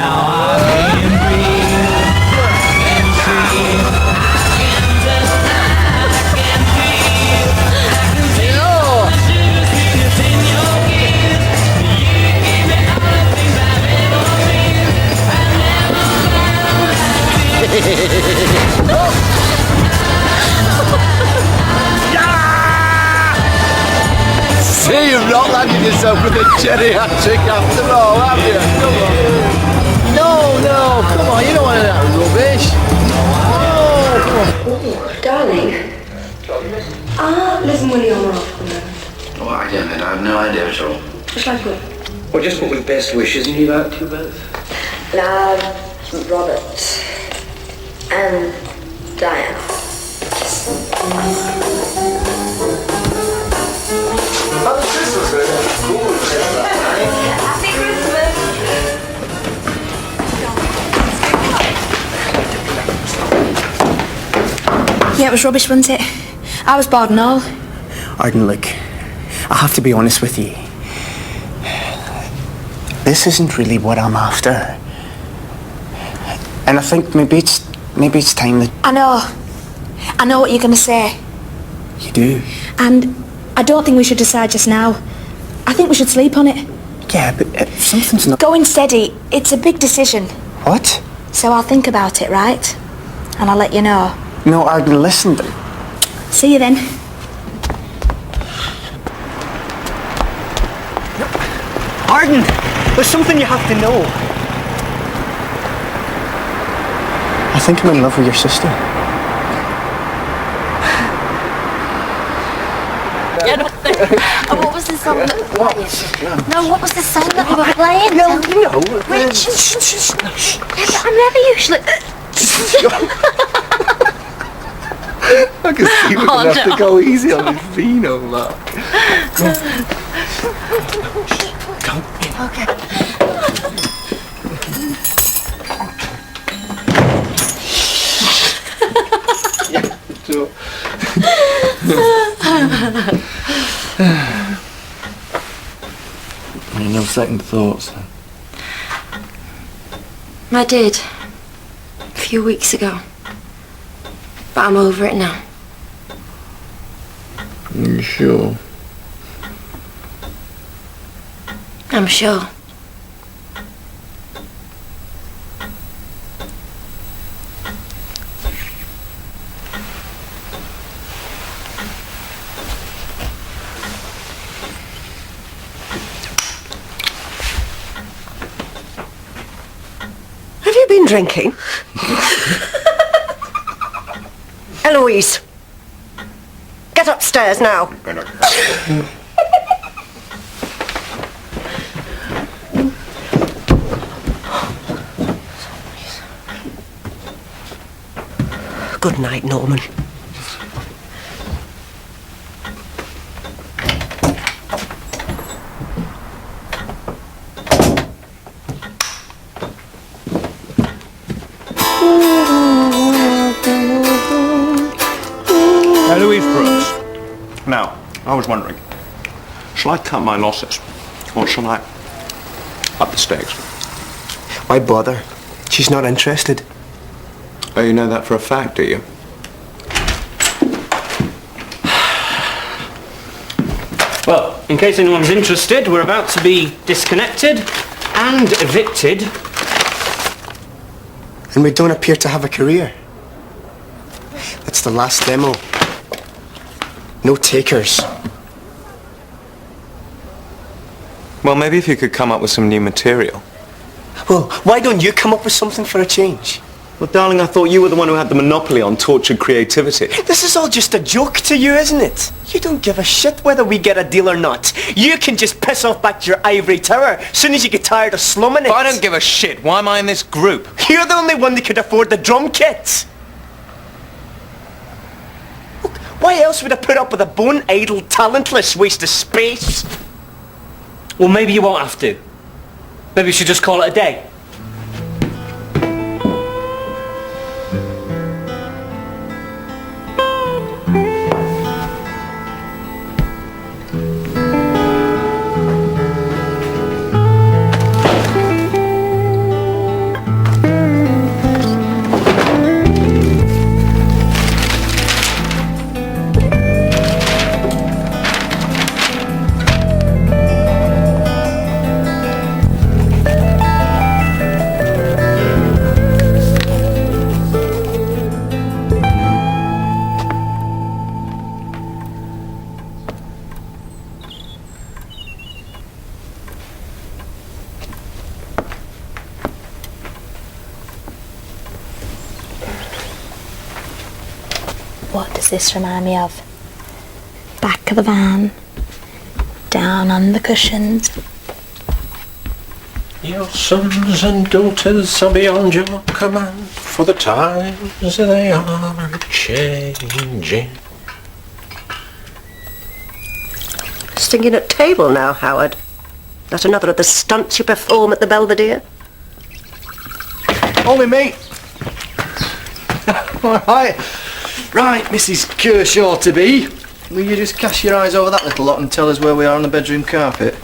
Now I can breathe and breathe. I can just smile, I can feel. I can feel the sugar sweetness in your kiss. You give me all the things I've ever been. I never found like this. See, you've not landed yourself with a cherry hat trick after all, have you? Come on. No, come on, you don't want that rubbish. Oh, come on. Oh, darling. Listen when you're off. Oh, I don't know. I have no idea at all. Just like what? Well, just what with best wishes and you out to both. Love, Robert, and Diana. Happy Christmas! Yeah, it was rubbish, wasn't it? I was bored and all. Arden, look, I have to be honest with you. This isn't really what I'm after. And I think maybe it's time that... I know what you're going to say. You do? And I don't think we should decide just now. I think we should sleep on it. Yeah, but if something's not... Going steady, it's a big decision. What? So I'll think about it, right? And I'll let you know. No, Arden, listen. See you then. Arden, there's something you have to know. I think I'm in love with your sister. And what was the song that we were playing? No, what was the song that we were playing? No, you know. Which? Yeah, but I'm never usually... I can see we're going to have to go easy on this vino, Mark. Okay. Yeah, sure. No second thoughts. I did. A few weeks ago. But I'm over it now. You sure? I'm sure. Have you been drinking? Eloise, get upstairs now. Good night, Norman. Louise Brooks. Now, I was wondering, shall I cut my losses, or shall I up the stakes? Why bother? She's not interested. Oh, you know that for a fact, do you? Well, in case anyone's interested, we're about to be disconnected and evicted. And we don't appear to have a career. That's the last demo. No takers. Well, maybe if you could come up with some new material. Well, why don't you come up with something for a change? Well, darling, I thought you were the one who had the monopoly on tortured creativity. This is all just a joke to you, isn't it? You don't give a shit whether we get a deal or not. You can just piss off back to your ivory tower as soon as you get tired of slumming it. But I don't give a shit. Why am I in this group? You're the only one that could afford the drum kit. Look, why else would I put up with a bone-idle, talentless waste of space? Well, maybe you won't have to. Maybe you should just call it a day. What does this remind me of? Back of the van, down on the cushions. Your sons and daughters are beyond your command, for the times they are changing. Singing at table now, Howard. That another of the stunts you perform at the Belvedere? Only me. All right. Right, Mrs. Kershaw to be. Will you just cast your eyes over that little lot and tell us where we are on the bedroom carpet?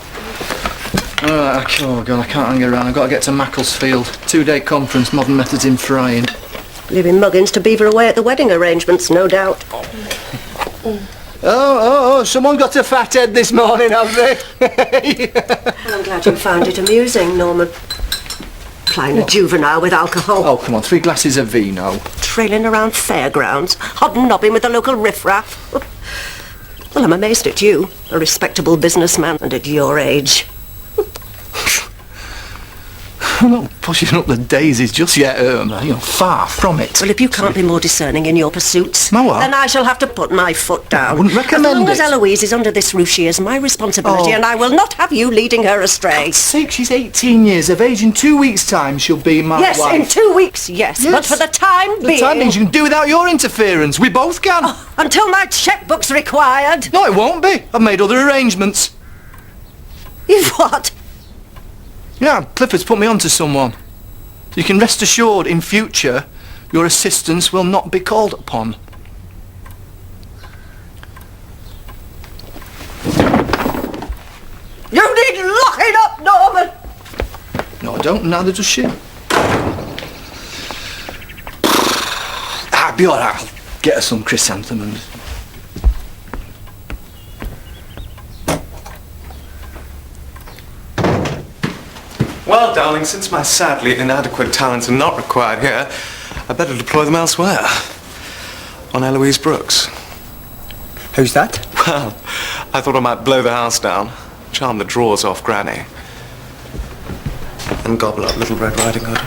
Oh God, I can't hang around. I've got to get to Macclesfield. 2-day conference, modern methods in frying. Leaving Muggins to beaver away at the wedding arrangements, no doubt. Oh, someone got a fat head this morning, have they? Well, I'm glad you found it amusing, Norman. Plying a juvenile with alcohol. Oh, come on, 3 glasses of vino. Trailing around fairgrounds, hobnobbing with the local riffraff. Well, I'm amazed at you, a respectable businessman, and at your age. I'm not pushing up the daisies just yet, far from it. Well, if you can't be more discerning in your pursuits, My what? then I shall have to put my foot down. I wouldn't recommend As long as it. Eloise is under this roof, she is my responsibility, and I will not have you leading her astray. She's 18 years of age. In 2 weeks' time, she'll be my Yes, wife. in 2 weeks, yes. But for the time The being... time means you can do without your interference. We both can. Until my checkbook's required. No, it won't be. I've made other arrangements. You've what? Yeah, Clifford's put me on to someone. You can rest assured in future your assistance will not be called upon. You need locking up, Norman! No, I don't. Neither does she. Be all right. I'll get her some chrysanthemums. Well, darling, since my sadly inadequate talents are not required here, I'd better deploy them elsewhere. On Eloise Brooks. Who's that? Well, I thought I might blow the house down, charm the drawers off Granny, and gobble up Little Red Riding Hood.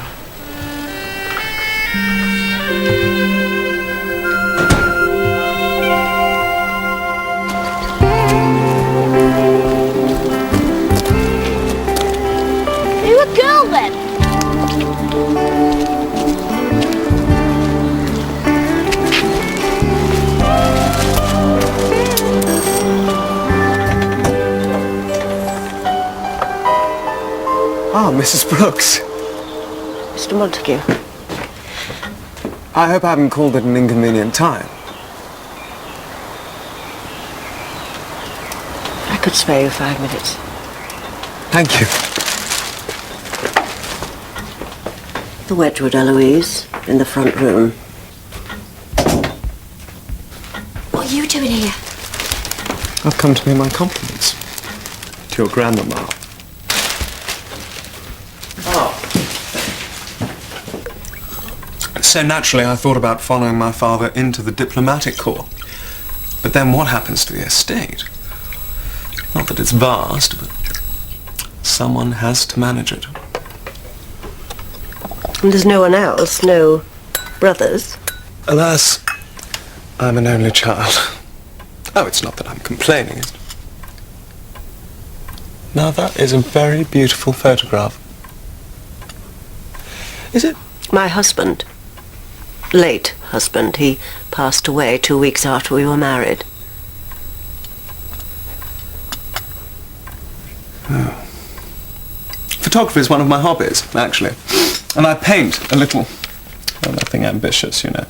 You a girl then? Ah, Mrs. Brooks. Mr. Montague. I hope I haven't called at an inconvenient time. I could spare you 5 minutes. Thank you. The Wedgwood, Eloise, in the front room. What are you doing here? I've come to pay my compliments to your grandmama. So naturally, I thought about following my father into the diplomatic corps. But then what happens to the estate? Not that it's vast, but someone has to manage it. And there's no one else? No brothers? Alas, I'm an only child. Oh, it's not that I'm complaining, is it? Now that is a very beautiful photograph. Is it? My husband. Late husband. He passed away 2 weeks after we were married. Oh. Photography is one of my hobbies, actually. And I paint a little. Well, nothing ambitious, you know.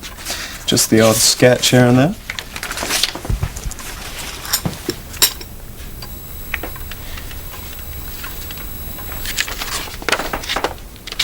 Just the odd sketch here and there.